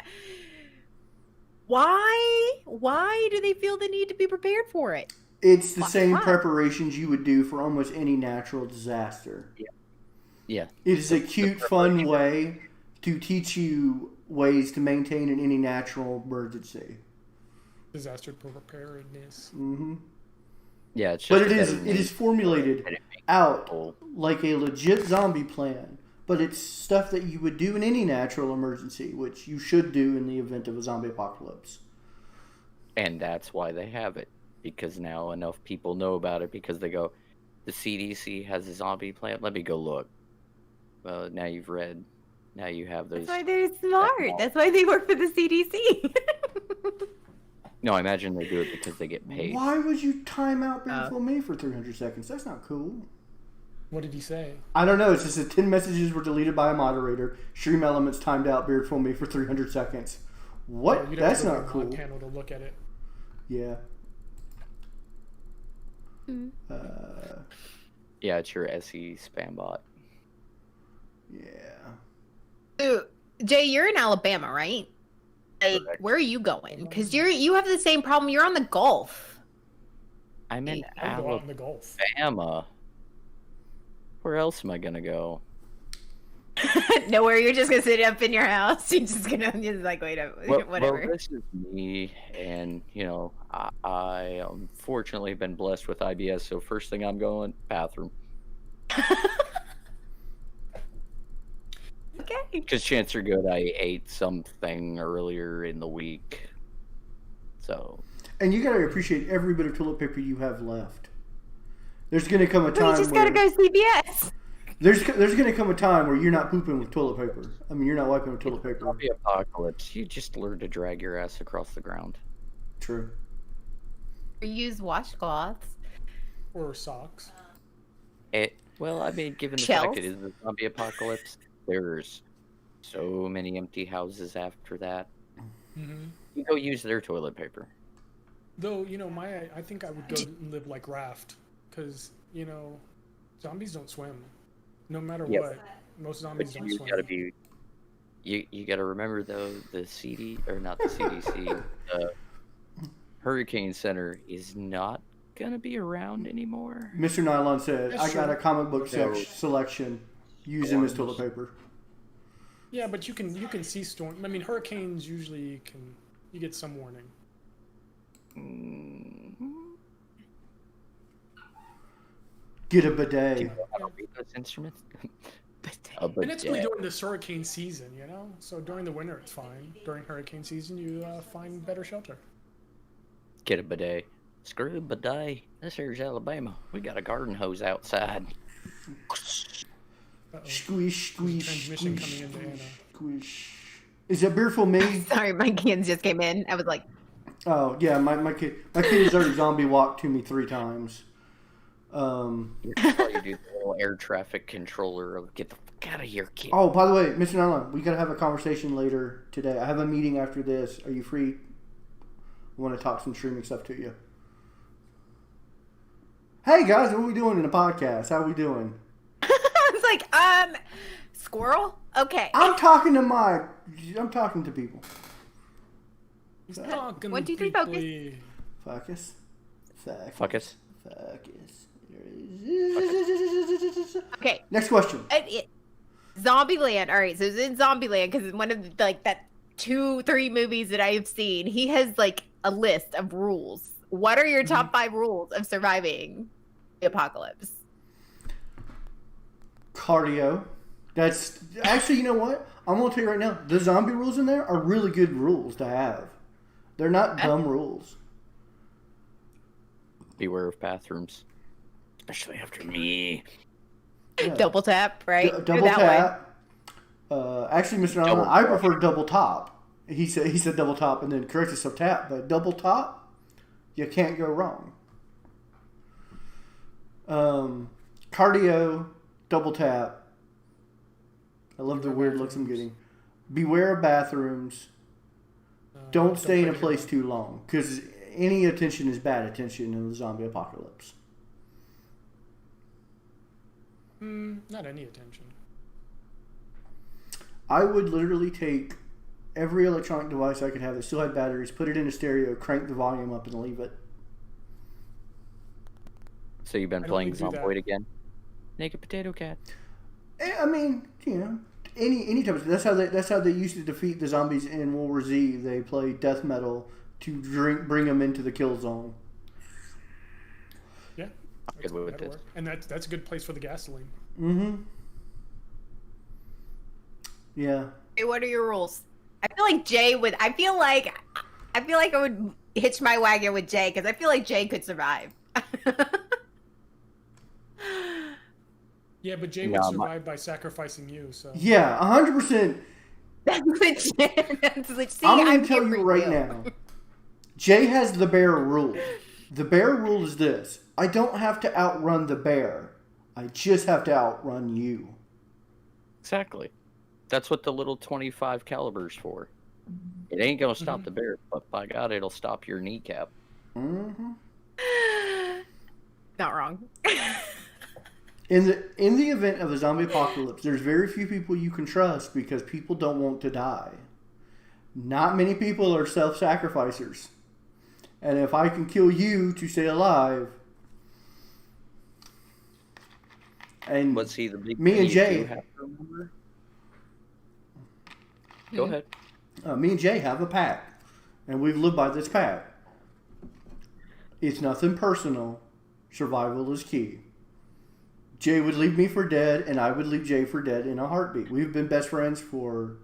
why do they feel the need to be prepared for it? It's the Why- same why? preparations you would do for almost any natural disaster. Yeah. It is a cute, fun way to teach you ways to maintain in any natural emergency. Disaster preparedness. Mm-hmm. Yeah, it's But just it a is better it is name. formulated And it makes out people- like a legit zombie plan, but it's stuff that you would do in any natural emergency, which you should do in the event of a zombie apocalypse. And that's why they have it. Because now enough people know about it because they go, the CDC has a zombie plan. Let me go look. Well, now you've read. Now you have those. That's why they're smart. That's why they work for the CDC. No, I imagine they do it because they get paid. Why would you time out Beautiful Me for 300 seconds? That's not cool. What did he say? I don't know. It just said 10 messages were deleted by a moderator. Stream elements timed out. Beardful me for 300 seconds. What? Oh, That's not cool. Panel to look at it. Yeah. Yeah, it's your SE spam bot. Yeah. So, Jay, you're in Alabama, right? Like, where are you going? Because you have the same problem. You're on the Gulf. I'm in I'll go out in the Gulf. Alabama. Where else am I gonna go? Nowhere. You're just gonna sit up in your house. You're just like wait up, whatever. Well, this is me, and I unfortunately have been blessed with IBS. So first thing I'm going, bathroom. Okay. Because chances are good I ate something earlier in the week. So. And you gotta appreciate every bit of toilet paper you have left. There's gonna come a time you just gotta go CVS. There's gonna come a time where you're not pooping with toilet paper. I mean, you're not wiping with toilet paper. The apocalypse. You just learn to drag your ass across the ground. True. Or use washcloths. Or socks. Well, I mean, given the fact it is the zombie apocalypse, there's so many empty houses after that. Mm-hmm. You go use their toilet paper. Though, I think I would go and live like Raft. Because, zombies don't swim. No matter what. Most zombies don't swim. You gotta remember, though, the CDC, the Hurricane Center is not gonna be around anymore. Mr. Nylon said, That's I got true. a comic book selection. Use them as toilet paper. Yeah, but you can see storm. I mean, hurricanes usually you get some warning. Get a bidet. Do you know how to read those instruments? And it's only during this hurricane season, So during the winter, it's fine. During hurricane season, you find better shelter. Get a bidet. Screw a bidet. This here's Alabama. We got a garden hose outside. Squish, squish, Transmission squish, coming into Anna. squish. Is that beer for me? Sorry, my kids just came in. I was like, oh yeah, my kid has already zombie walked to me 3 times. You do the little air traffic controller of get the fuck out of here, kid. Oh, by the way, Mr. Nylon, we gotta have a conversation later today. I have a meeting after this. Are you free? I want to talk some streaming stuff to you. Hey guys, what are we doing in the podcast? How are we doing? I was like, squirrel? Okay. I'm talking to people. He's talking 1, 2, 3, deeply. Focus. Focus. Okay. Next question. Zombieland. All right, so it's in Zombieland because it's one of the, that 2-3 movies that I've seen. He has a list of rules. What are your top 5 rules of surviving the apocalypse? Cardio. That's actually, you know what? I'm gonna tell you right now. The zombie rules in there are really good rules to have. They're not dumb rules. Beware of bathrooms, especially after me. Yeah. Double tap, right? Double tap. Actually, Mr. Allen, I prefer double top. He said double top and then correct himself tap, but double top, you can't go wrong. Cardio, double tap. I love the weird looks I'm getting. Beware of bathrooms. Don't stay in a place too long, because any attention is bad attention in the zombie apocalypse. Not any attention. I would literally take every electronic device I could have that still had batteries, put it in a stereo, crank the volume up, and leave it. So you've been playing Zomboid again? Naked Potato Cat. I mean, any type of that's how they used to defeat the zombies in World War Z. They played death metal to bring them into the kill zone. Yeah, Good with this. work. And that's a good place for the gasoline. Mm-hmm. Yeah. Hey, what are your rules? I feel like Jay would. I feel like I would hitch my wagon with Jay because I feel like Jay could survive. Yeah, but Jay would survive by sacrificing you. So Yeah, 100%. That's legit. That's legit. See, I'm going to here tell you for right now. Jay has the bear rule. The bear rule is this. I don't have to outrun the bear. I just have to outrun you. Exactly. That's what the little 25 caliber's for. It ain't gonna stop the bear, but by God, it'll stop your kneecap. Mm-hmm. Not wrong. In the event of a zombie apocalypse, there's very few people you can trust because people don't want to die. Not many people are self-sacrificers. And if I can kill you to stay alive, and Let's see, the big me thing and you Jay do have to remember. Go ahead. Me and Jay have a pact, and we've lived by this pact. It's nothing personal. Survival is key. Jay would leave me for dead, and I would leave Jay for dead in a heartbeat. We've been best friends for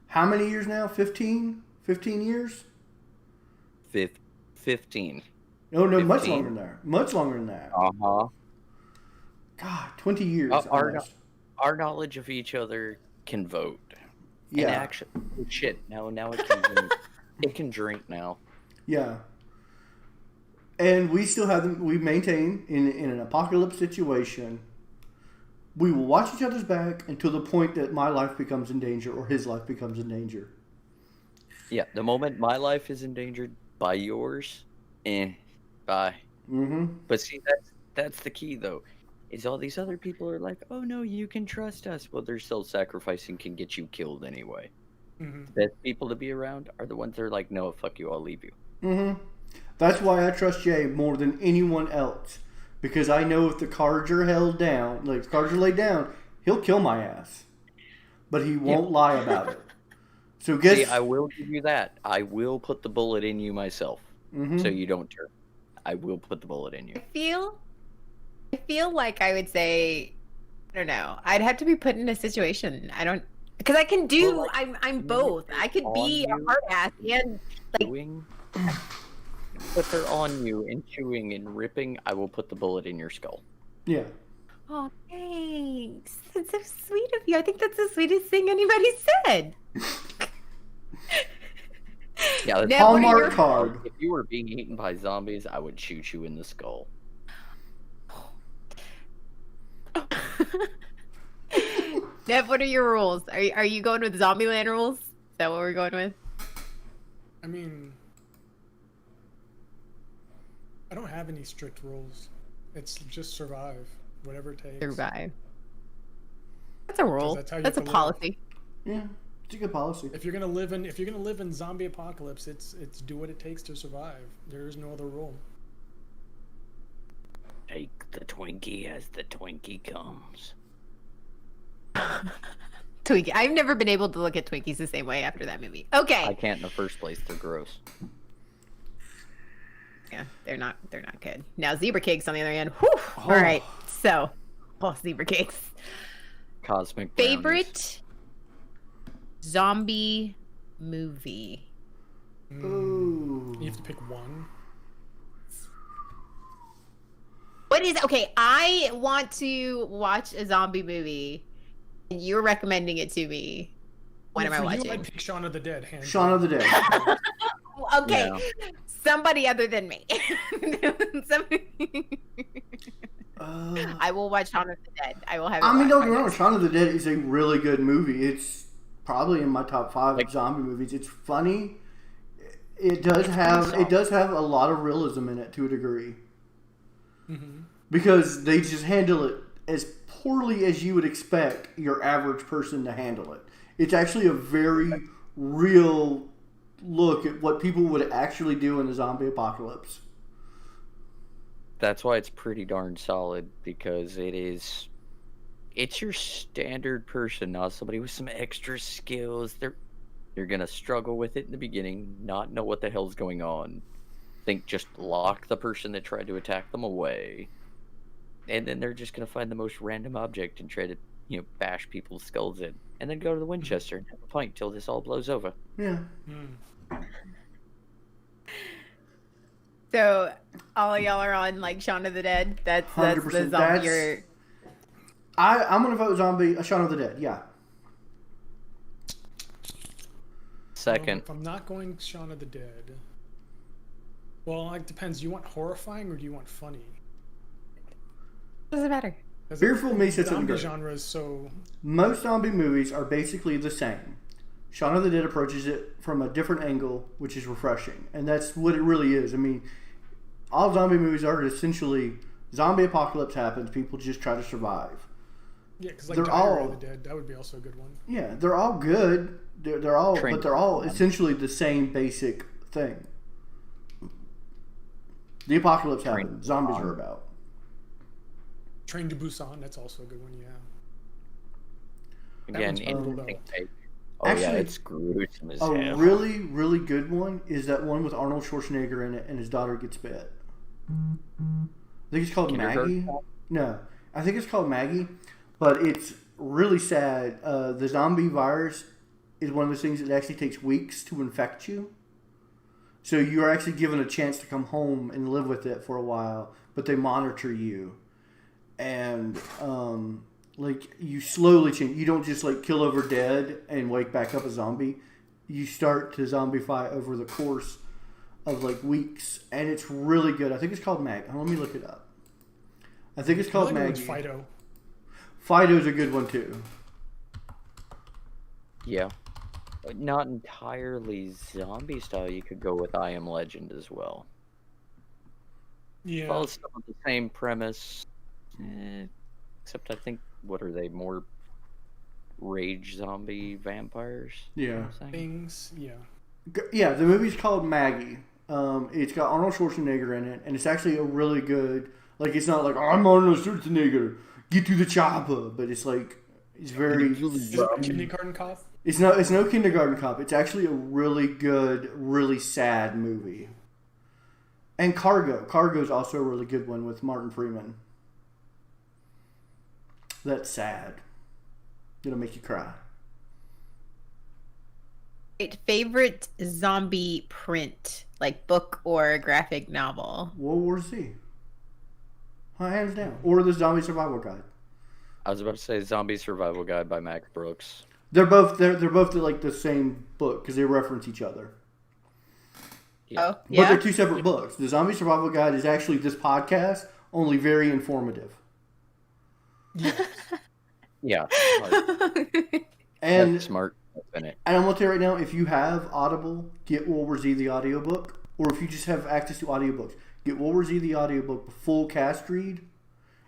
how many years now? 15? 15 years? 15. No, 15? much longer than that. Much longer than that. Uh-huh. God, 20 years. Our knowledge of each other can vote. Yeah. And actually, shit, now it can drink. It can drink now. Yeah. And we still have them. We maintain in an apocalypse situation, we will watch each other's back until the point that my life becomes in danger or his life becomes in danger. Yeah, the moment my life is endangered by yours, bye. Mm-hmm. But see, that's the key, though, is all these other people are like, oh, no, you can trust us. Well, their self-sacrificing can get you killed anyway. Mm-hmm. The best people to be around are the ones that are like, no, fuck you, I'll leave you. Mm-hmm. That's why I trust Jay more than anyone else. Because I know if the cards are held down, like the cards are laid down, he'll kill my ass. But he won't lie about it. So See, I will give you that. I will put the bullet in you myself. Mm-hmm. So you don't turn. I will put the bullet in you. I feel like I would say, I don't know. I'd have to be put in a situation. I don't, because I can do. Well, like, I'm both. I could be a hard ass and like. Chewing, if they're on you and chewing and ripping, I will put the bullet in your skull. Yeah. Oh, thanks. That's so sweet of you. I think that's the sweetest thing anybody said. Yeah, that's Hallmark card. If you were being eaten by zombies, I would shoot you in the skull. Nev, what are your rules? Are you going with Zombieland rules? Is that what we're going with? I mean, I don't have any strict rules. It's just survive, whatever it takes. Survive. That's a rule. That's a policy. Yeah, it's a good policy. If you're gonna live in zombie apocalypse, it's do what it takes to survive. There is no other rule. Take the Twinkie as the Twinkie comes. Twinkie. I've never been able to look at Twinkies the same way after that movie. Okay. I can't in the first place. They're gross. Yeah, they're not good. Now zebra cakes on the other hand. Whew. All right. So, zebra cakes. Cosmic brownies. Favorite zombie movie. Ooh. You have to pick one. What is okay? I want to watch a zombie movie, and you're recommending it to me. What am I watching? I'd pick Shaun of the Dead. Shaun of the Dead. Okay, Yeah. Somebody other than me. I will watch Shaun of the Dead. I will have. I mean, don't get me wrong. Shaun of the Dead is a really good movie. It's probably in my top 5 zombie movies. It's funny. It does have a lot of realism in it to a degree. Mm-hmm. Because they just handle it as poorly as you would expect your average person to handle it. It's actually a very real look at what people would actually do in a zombie apocalypse. That's why it's pretty darn solid, because it's your standard person, not somebody with some extra skills. You're gonna struggle with it in the beginning, not know what the hell's going on. Think just lock the person that tried to attack them away, and then they're just gonna find the most random object and try to bash people's skulls in, and then go to the Winchester and have a pint till this all blows over. Yeah. So all of y'all are on like Shaun of the Dead. That's the 100%. zombie. I'm gonna vote Shaun of the Dead. Yeah. Second. If I'm not going Shaun of the Dead, well, it depends. Do you want horrifying or do you want funny? What does it matter? Fearful Me said something zombie great. genre is so. Most zombie movies are basically the same. Shaun of the Dead approaches it from a different angle, which is refreshing. And that's what it really is. I mean, all zombie movies are essentially zombie apocalypse happens, people just try to survive. Yeah, because like They're Diary all- of the Dead, that would be also a good one. Yeah, they're all good. They're all, Train but they're all essentially the same basic thing. The apocalypse happens. Zombies are about. Train to Busan, that's also a good one. Yeah. Again, one's brutal, though. oh yeah, Actually, it's gruesome as A hell. really, really good one is that one with Arnold Schwarzenegger in it, and his daughter gets bit. I think it's called Kindergarten Maggie. Cop? No, I think it's called Maggie, but it's really sad. The zombie virus is one of those things that actually takes weeks to infect you. So you are actually given a chance to come home and live with it for a while, but they monitor you, and like you slowly change. You don't just like kill over dead and wake back up a zombie. You start to zombify over the course of like weeks, and it's really good. I think it's called Mag. Let me look it up. I think it's called Another Maggie. one's Fido. Fido's a good one too. Yeah. But not entirely zombie style. You could go with I Am Legend as well. Yeah. Well, it's still the same premise. Except I think, what are they? More rage zombie vampires? Yeah. Things. Yeah. Yeah, the movie's called Maggie. It's got Arnold Schwarzenegger in it, and it's actually a really good. Like, it's not like I'm Arnold Schwarzenegger, get to the chopper, but it's like it's very. Is it Kindergarten Cop? It's no Kindergarten Cop. It's actually a really good, really sad movie. And Cargo's also a really good one with Martin Freeman. That's sad. It'll make you cry. Favorite zombie print, like book or graphic novel? World War Z. Hands down. Or the Zombie Survival Guide. I was about to say Zombie Survival Guide by Max Brooks. They're both like the same book because they reference each other. Yeah. Oh, But yeah. they're two separate books. The Zombie Survival Guide is actually this podcast, only very informative. Yeah. Like, And that's smart. In it. And I'm going to tell you right now, if you have Audible, get World War Z the audiobook. Or if you just have access to audiobooks, get World War Z the audiobook, full cast read.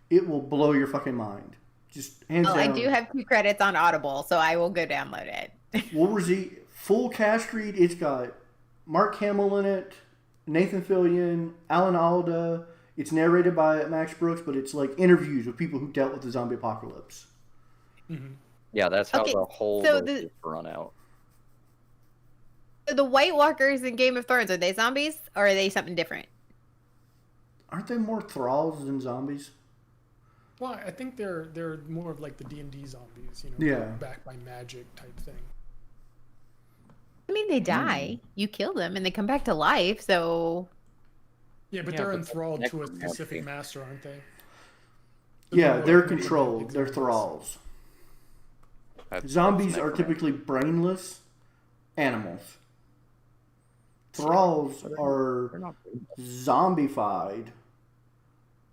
It will blow your fucking mind. Just hands Well, down. I do have 2 credits on Audible, so I will go download it. World War Z, full cast read. It's got Mark Hamill in it, Nathan Fillion, Alan Alda. It's narrated by Max Brooks, but it's like interviews with people who dealt with the zombie apocalypse. Mm-hmm. Yeah, that's how Okay, the whole so list the- is run out. So the White Walkers in Game of Thrones, are they zombies or are they something different? Aren't they more thralls than zombies? Well, I think they're more of like the D&D zombies, you know, Yeah. backed by magic type thing. I mean, they die. You kill them and they come back to life, so... Yeah, but Yeah, they're but enthralled to a necromancy. specific master, aren't they? Yeah, more they're like controlled. They're examples. thralls. That's Zombies are necromancy. typically brainless animals. Thralls are They're not zombified,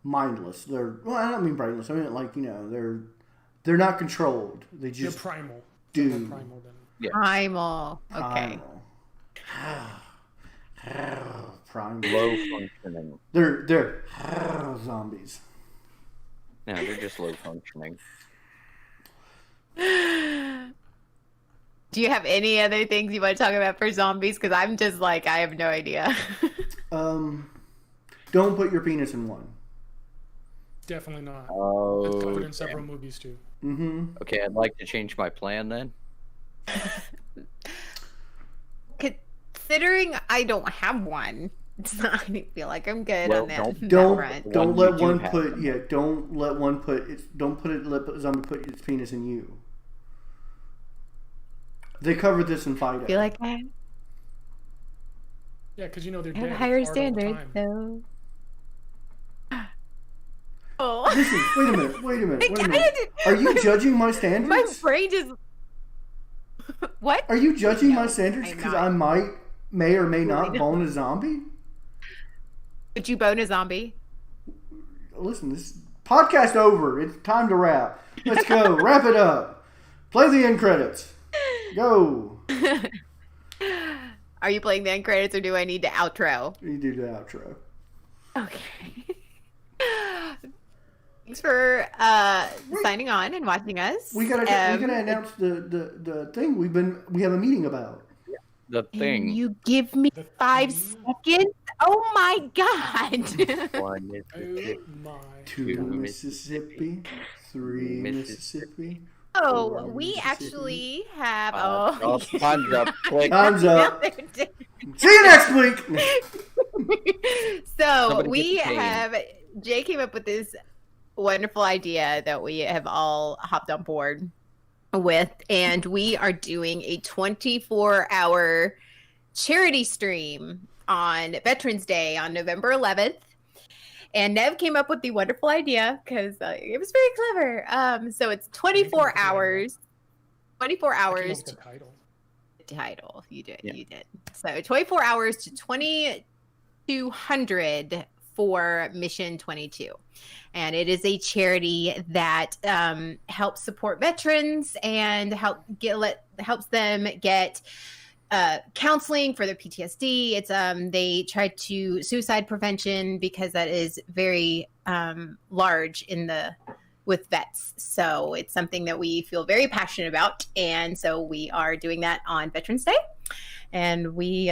mindless. Well, I don't mean brainless. I mean like they're not controlled. They They're just primal. do. They're more primal than. Yeah. Primal. Okay. Primal. low functioning. They're zombies. No, they're just low functioning. Do you have any other things you want to talk about for zombies? Because I'm just like, I have no idea. Don't put your penis in one. Definitely not. It's Oh, covered in damn. several movies too. Mm-hmm. Okay, I'd like to change my plan then. Considering I don't have one, I feel like I'm good Well, on that. don't- that Don't front. don't One let you one do have put them. yeah. Don't let one put it. Don't put it. Let a zombie put its penis in you. They covered this in Fido. I feel like I Yeah, because you know they're have dead. higher It's hard all the standards, time. so. Oh. Listen, wait a minute. I Are you judging my My standards? brain just. What? Are you judging my No, standards I'm because not. I may or may not Right. bone a zombie? Would you bone a zombie? Listen, this Podcast over. It's time to wrap. Let's go. Wrap it up. Play the end credits. Go. Are you playing the end credits or do I need to outro? You do the outro. Okay. Thanks for signing on and watching us. We gotta announce the thing we have a meeting about. The thing. Can you give me 5 seconds? Oh my god. 1 Mississippi. Oh my. 2 Mississippi. 3 Mississippi. Oh, 4 we Mississippi. actually have. Time's up. Click. Time's up. See you next week. So Somebody we get the cane. have. Jay came up with this wonderful idea that we have all hopped on board with, and we are doing a 24-hour charity stream on Veterans Day on November 11th. And Nev came up with the wonderful idea because it was very clever. So it's 24 hours. 24 I came up hours. with the title. Title. You did. Yeah. You did. So 24 hours to 2200 for Mission 22. And it is a charity that helps support veterans and helps them get counseling for their PTSD. It's they try to suicide prevention because that is very large with vets. So it's something that we feel very passionate about, and so we are doing that on Veterans Day, and we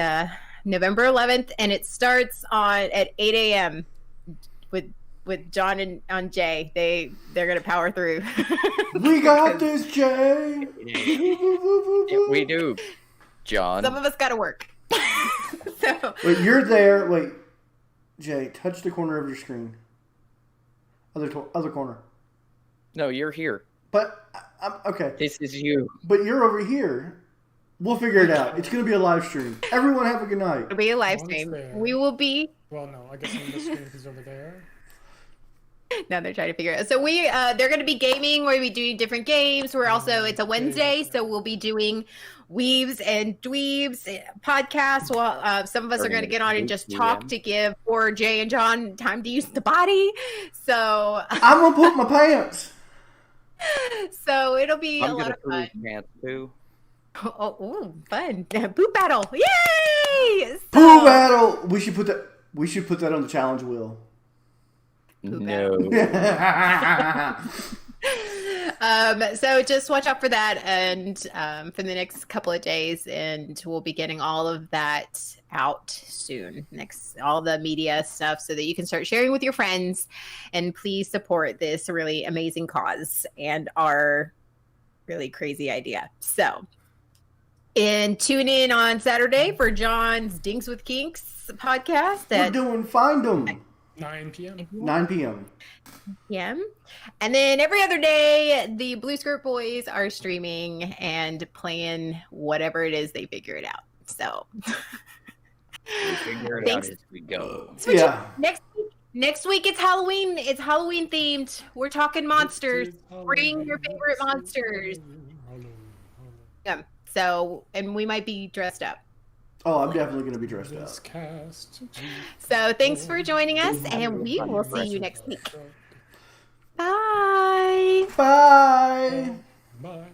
November 11th, and it starts at 8 a.m. with John and Jay. They're gonna power through. We got this, Jay. Yeah, we do, John. Some of us gotta work. So Wait, you're there. Wait, Jay, touch the corner of your screen. Other corner. No, you're here. But I'm okay. This is you. But you're over here. We'll figure it out. It's gonna be a live stream. Everyone have a good night. it'll be a live John's stream. there. We will be. Well, no, I guess on the screen is over there. Now they're trying to figure it out. So they're going to be gaming. We'll be doing different games. It's a Wednesday, so we'll be doing Weebs and Dweebs podcasts. Well, some of us are going to get on and just talk to give poor Jay and John time to use the body. So I'm gonna put my pants. so it'll be I'm a lot gonna of fun. pants too. Oh, ooh, fun. Poop battle. Yay! Poo battle. We should put that on the challenge wheel. Poop No. So just watch out for that, and for the next couple of days, and we'll be getting all of that out soon. All the media stuff, so that you can start sharing with your friends, and please support this really amazing cause and our really crazy idea. So, and tune in on Saturday for John's Dinks with Kinks podcast We're at doing Find 'em. 9 p.m. 9 p.m. p.m. And then every other day, the Blue Skirt Boys are streaming and playing whatever it is they figure it out. So We figure it out Thanks. as we go. Yeah. next week it's Halloween. It's Halloween themed. We're talking monsters. Bring your favorite monsters. Yeah. So, and we might be dressed up. Oh, I'm definitely gonna be dressed up. So thanks for joining us, and we will see you next week. Bye. Bye. Bye.